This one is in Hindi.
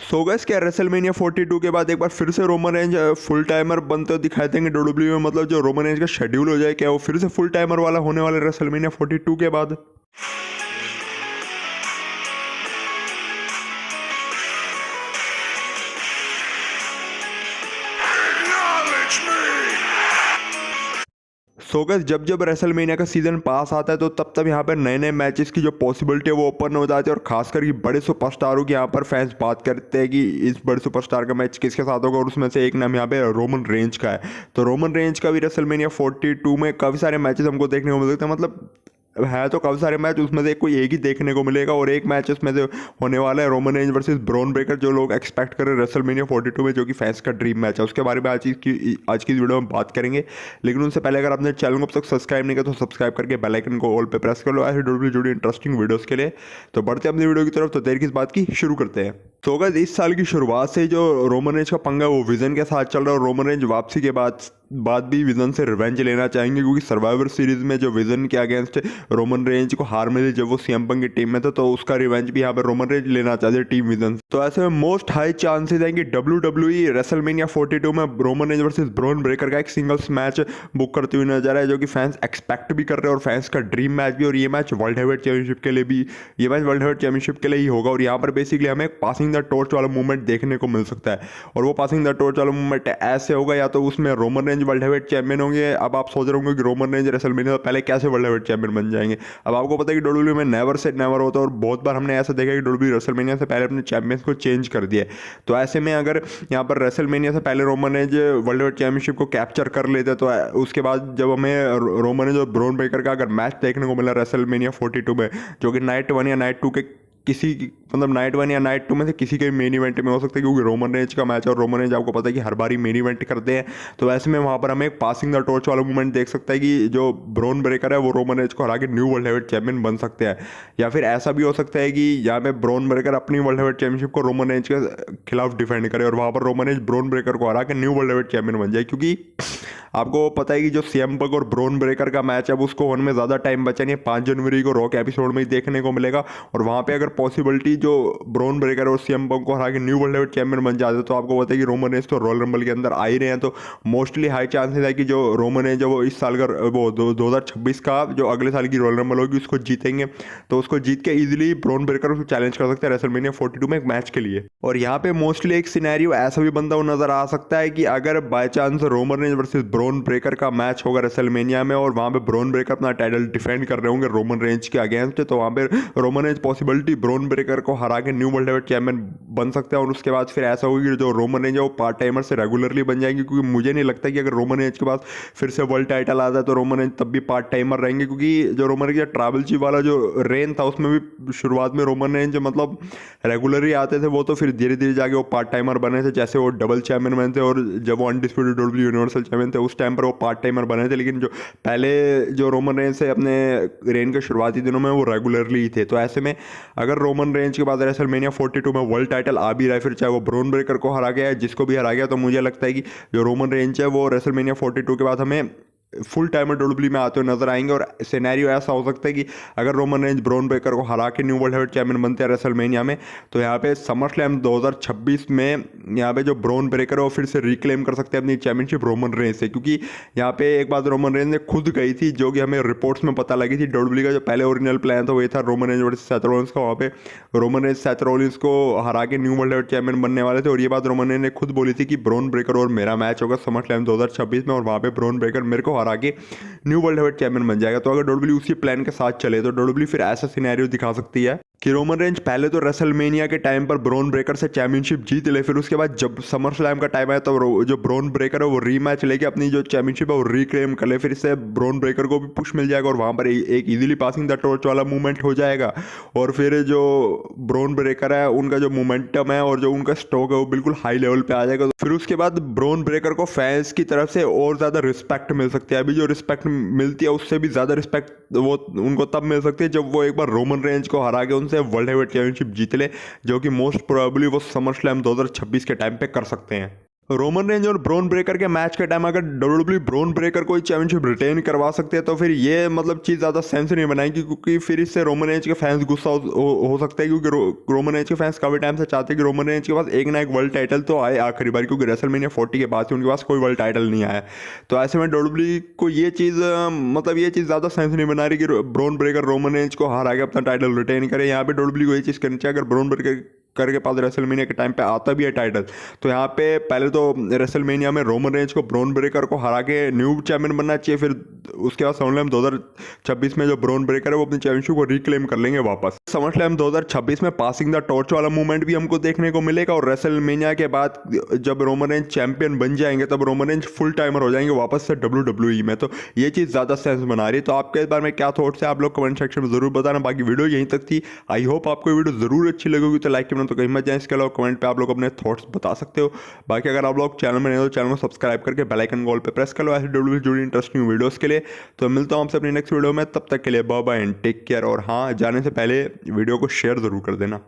सो गाइस क्या रेसलमेनिया 42 के बाद एक बार फिर से रोमन रेंज फुल टाइमर बनते हुए दिखाई देंगे डब्ल्यूडब्ल्यूई में। मतलब जो रोमन रेंज का शेड्यूल हो जाए, क्या वो फिर से फुल टाइमर वाला होने वाला रेसलमेनिया 42 के बाद। Acknowledge me! सो गाइस जब जब रेसलमेनिया का सीजन पास आता है तो तब तब यहाँ पर नए नए मैचेस की जो पॉसिबिलिटी है वो ओपन हो जाती है। और खासकर ये बड़े सुपरस्टारों की यहाँ पर फैंस बात करते हैं कि इस बड़े सुपरस्टार का मैच किसके साथ होगा, और उसमें से एक नाम यहाँ पे रोमन रेंज का है। तो रोमन रेंज का भी रेसलमेनिया 42 में काफ़ी सारे मैचेस हमको देखने को मिल सकते हैं। मतलब है तो काफ़ी सारे मैच, उसमें से कोई एक ही देखने को मिलेगा, और एक मैच उसमें से होने वाला है Roman Reigns versus Bron Breakker, जो लोग एक्सपेक्ट कर रहे हैं रेसलमेनिया 42 में, जो कि फैंस का ड्रीम मैच है। उसके बारे में आज की इस वीडियो में बात करेंगे। लेकिन उससे पहले अगर आपने चैनल को अब तक सब्सक्राइब नहीं किया तो सब्सक्राइब करके बेल आइकन को ऑल पे प्रेस कर लो ऐसे जुड़ी इंटरेस्टिंग वीडियोस के लिए। तो बढ़ते हैं अपनी वीडियो की तरफ। तो देर किस बात की, शुरू करते हैं। तो अगर इस साल की शुरुआत से जो रोमन रेंज का पंगा है वो विजन के साथ चल रहा है, और रोमन रेंज वापसी के बाद भी विजन से रिवेंज लेना चाहेंगे, क्योंकि सर्वाइवर सीरीज में जो विजन के अगेंस्ट रोमन रेंज को हार मिली जब वो सीएम पंक की टीम में था, तो उसका रिवेंज भी यहाँ पर रोमन रेंज लेना चाहते हैं टीम विजन। तो ऐसे में मोस्ट हाई चांसेस हैं कि डब्ल्यूडब्ल्यूई रेसलमेनिया 42 में Roman Reigns versus Bron Breakker का एक सिंगल्स मैच बुक करते हुए नजर आए, जो कि फैंस एक्सपेक्ट भी कर रहे हैं और फैंस का ड्रीम मैच भी। और ये मैच वर्ल्ड हेवीवेट चैंपियनशिप के लिए भी, ये मैच वर्ल्ड हेवीवेट चैंपियनशिप के लिए ही होगा। और यहाँ पर बेसिकली हमें एक पासिंग द टॉर्च वाला मूवमेंट देखने को मिल सकता है, और वो पासिंग द टॉर्च वाला मूवमेंट ऐसे होगा, या तो उसमें Roman Reigns world heavyweight champion होंगे। अब आप सोच रहे होंगे कि रोमन रेंज रेसलमेनिया से पहले कैसे वर्ल्ड हेवीवेट चैंपियन बन जाएंगे। अब आपको पता है कि डब्ल्यूडब्ल्यूई में नेवर से नेवर होता है, और बहुत बार हमने ऐसा देखा कि डब्ल्यूडब्ल्यूई रेसलमेनिया से पहले अपने चैंपियंस को चेंज कर दिया है। तो ऐसे में अगर यहाँ पर रेसलमेनिया से पहले Roman Reigns world heavyweight championship को कैप्चर कर लेते, तो उसके बाद जब हमें रोमन रेंज और ब्रॉन ब्रेकर का अगर मैच देखने को मिला रेसलमेनिया 42 में, जो कि नाइट 1 या नाइट 2 के किसी, मतलब नाइट 1 या नाइट 2 में से किसी के मेन इवेंट में हो सकता है, क्योंकि रोमन रेंज का मैच, और रोमन रेंज आपको पता है कि हर बार ही मेन इवेंट करते हैं। तो ऐसे में वहाँ पर हमें एक पासिंग द टॉर्च वाला मूवमेंट देख सकता है कि जो ब्रॉन ब्रेकर है वो रोमन रेंज को हरा के न्यू वर्ल्ड हेवीवेट चैंपियन बन सकते हैं। या फिर ऐसा भी हो सकता है कि यहाँ पे ब्रॉन ब्रेकर अपनी वर्ल्ड हेवीवेट चैंपियनशिप को रोमन रेंज के खिलाफ डिफेंड करे, और वहाँ पर रोमन रेंज ब्रॉन ब्रेकर को हरा के न्यू वर्ल्ड हेवीवेट चैंपियन बन जाए। क्योंकि आपको पता है कि जो सीएम पंक और ब्रॉन ब्रेकर का मैच है अब उसको होने में ज़्यादा टाइम बचा नहीं है, 5 जनवरी को रॉ के एपिसोड में ही देखने को मिलेगा। और वहाँ पे अगर पॉसिबिलिटी जो ब्रॉन ब्रेकर और सीएम पंक को हरा के न्यू वर्ल्ड हेवीवेट चैंपियन बन जाते, तो आपको पता है कि रोमन रेंज तो रॉयल रंबल के अंदर आ ही रहे हैं। तो मोस्टली हाई चांसेस है कि जो रोमन रेंज है वो इस साल का, वो 2026 का जो अगले साल की रॉयल रंबल होगी उसको जीतेंगे। तो उसको जीत के ईजिली ब्रॉन ब्रेकर उसको चैलेंज कर सकते हैं रेसलमेनिया 42 में एक मैच के लिए। और यहाँ पे मोस्टली एक सिनेरियो ऐसा भी बनता हुआ नजर आ सकता है कि अगर by chance Roman Reigns versus Bron Breakker का मैच होगा रेसलमेनिया में, और वहाँ पे ब्रॉन ब्रेकर अपना टाइटल डिफेंड कर रहे होंगे रोमन रेंज के अगेंस्ट, तो वहाँ पे Roman Reigns possibility Bron Breakker को हरा के न्यू वर्ल्ड हेवीवेट चैंपियन बन सकते हैं। और उसके बाद फिर ऐसा होगी कि जो रोमन रेंज है वो पार्ट टाइमर से रेगुलरली बन जाएंगे, क्योंकि मुझे नहीं लगता कि अगर रोमन रेंज के पास फिर से वर्ल्ड टाइटल आता है तो रोमन रेंज तब भी पार्ट टाइमर रहेंगे। क्योंकि जो रोमन रेंज ट्रैवल चीफ वाला जो रेन था उसमें भी शुरुआत में रोमन रेंज मतलब रेगुलरली आते थे, वो तो फिर धीरे धीरे जाके वो पार्ट टाइमर बने थे। जैसे वो डबल चैंपियन बने थे, और जब वो अनडिस्प्यूटेड डब्ल्यू यूनिवर्सल चैंपियन थे उस टाइम पर वो पार्ट टाइमर बने थे। लेकिन जो पहले जो रोमन रेंज से अपने रेन के शुरुआती दिनों में वो रेगुलरली थे। तो ऐसे में अगर रोमन रेंज के बाद रेसलमेनिया 42 में वर्ल्ड टाइटल आ भी रहा है, फिर चाहे वो ब्रॉन ब्रेकर को हरा गया है, जिसको भी हरा गया, तो मुझे लगता है कि जो रोमन रेंज है वो रेसलमेनिया 42 के बाद हमें फुल टाइमर डब्ल्यूडब्ल्यूई में आते हुए नजर आएंगे। और सिनेरियो ऐसा हो सकता है कि अगर रोमन रेंज ब्रॉन ब्रेकर को हरा के न्यू वर्ल्ड हेवीवेट चैंपियन बनते हैं रेसलमेनिया में, तो यहाँ पे समर स्लैम 2026 में यहाँ पे जो ब्रॉन ब्रेकर है वो फिर से रिक्लेम कर सकते हैं अपनी चैंपियनशिप रोमन रेंज से। क्योंकि यहाँ पे एक बात रोमन रेंज ने खुद कही थी, जो कि हमें रिपोर्ट्स में पता लगी थी। डब्ल्यूडब्ल्यूई का जो पहले ओरिजिनल प्लान था वो ये था Roman Reigns versus Seth Rollins का, वहाँ पे रोमन रेंज सेथ रॉलिंस को हरा के न्यू वर्ल्ड हेवीवेट चैंपियन बनने वाले थे। और ये बात रोमन रेंज ने खुद बोली थी कि ब्रॉन ब्रेकर और मेरा मैच होगा समर स्लैम 2026 में, और वहाँ पे ब्रॉन ब्रेकर मेरे को हरा के न्यू वर्ल्ड हेवीवेट चैंपियन बन जाएगा। तो अगर डब्ल्यूडब्ल्यूई उसी प्लान के साथ चले तो डब्ल्यूडब्ल्यूई फिर ऐसा सिनेरियो दिखा सकती है कि रोमन रेंज पहले तो रेसलमेनिया के टाइम पर ब्रॉन ब्रेकर से चैंपियनशिप जीत ले, फिर उसके बाद जब समर स्लैम का टाइम आया तो जो ब्रॉन ब्रेकर है वो रीमैच लेके अपनी जो चैंपियनशिप है वो रिक्लेम कर ले। फिर इससे ब्रॉन ब्रेकर को भी पुश मिल जाएगा, और वहाँ पर एक इजीली पासिंग द टॉर्च वाला मूवमेंट हो जाएगा। और फिर जो ब्रॉन ब्रेकर है उनका जो मोमेंटम है और जो उनका स्टॉक है वो बिल्कुल हाई लेवल पे आ जाएगा। तो फिर उसके बाद ब्रॉन ब्रेकर को फैंस की तरफ से और ज़्यादा रिस्पेक्ट मिल सकती है। अभी जो रिस्पेक्ट मिलती है उससे भी ज़्यादा रिस्पेक्ट वो उनको तब मिल सकती है जब वो एक बार रोमन रेंज को हरा के उनसे वर्ल्ड हेवीवेट चैंपियनशिप जीत ले, जो कि मोस्ट प्रोबेबली वो समर स्लैम 2026 के टाइम पे कर सकते हैं। रोमन रेंज और ब्रोन ब्रेकर के मैच के टाइम अगर डब्ल्यूडब्ल्यू ब्रोन ब्रेकर को चैंपियनशिप रिटेन करवा सकते हैं तो फिर ये मतलब चीज़ ज़्यादा सेंस नहीं बनाएगी, क्योंकि फिर इससे रोमन रेंज के फैंस गुस्सा हो सकते हैं, क्योंकि रोमन रेंज के फैंस काफ़ी टाइम से चाहते हैं कि रोमन रेंज के पास एक ना एक वर्ल्ड टाइटल तो आए आखिरी बार, क्योंकि रेसलमेनिया 40 के बाद से उनके पास कोई वर्ल्ड टाइटल नहीं आया। तो ऐसे में डब्ल्यूडब्ल्यू को ये चीज़ मतलब ये चीज़ ज़्यादा सेंस नहीं बना रही कि ब्रोन ब्रेकर रोमन रेंज को हरा के अपना टाइटल रिटेन करे। यहाँ पे डब्ल्यूडब्ल्यू को ये चीज़ करनी चाहिए, अगर ब्रोन ब्रेकर करके पास रेसलमेनिया के टाइम पे आता भी है टाइटल, तो यहाँ पे पहले तो रेसलमेनिया में रोमन रेंज को ब्रोन ब्रेकर को हरा के न्यू चैंपियन बनना चाहिए, फिर उसके बाद समरस्लैम 2026 में जो ब्रोन ब्रेकर है वो अपनी चैंपियनशिप को रिक्लेम कर लेंगे वापस। समरस्लैम 2026 में पासिंग द टॉर्च वाला मूवमेंट भी हमको देखने को मिलेगा, और रेसलमेनिया के बाद जब रोमन रेंज चैंपियन बन जाएंगे तब रोमन रेंज फुल टाइमर हो जाएंगे वापस से WWE में। तो ये चीज़ ज़्यादा सेंस बना रही है। तो आपके इस बारे में क्या थॉट्स है आप लोग कमेंट सेक्शन में जरूर बताना। बाकी वीडियो यहीं तक थी, आई होप आपको वीडियो जरूर अच्छी लगेगी, तो लाइक करना तो कहीं मत जाए। इसके अलावा कमेंट पे आप लोग अपने थॉट्स बता सकते हो। बाकी अगर आप लोग चैनल में नहीं हो तो चैनल को सब्सक्राइब करके बेल आइकन कॉल पे प्रेस कर लो ऐसे डब्ल्यूडब्ल्यू जुड़ी इंटरेस्टिंग वीडियोस के लिए। तो मिलता हूँ आपसे अपनी नेक्स्ट वीडियो में, तब तक के लिए bye bye and take care. और हाँ, जाने से पहले वीडियो को शेयर ज़रूर कर देना।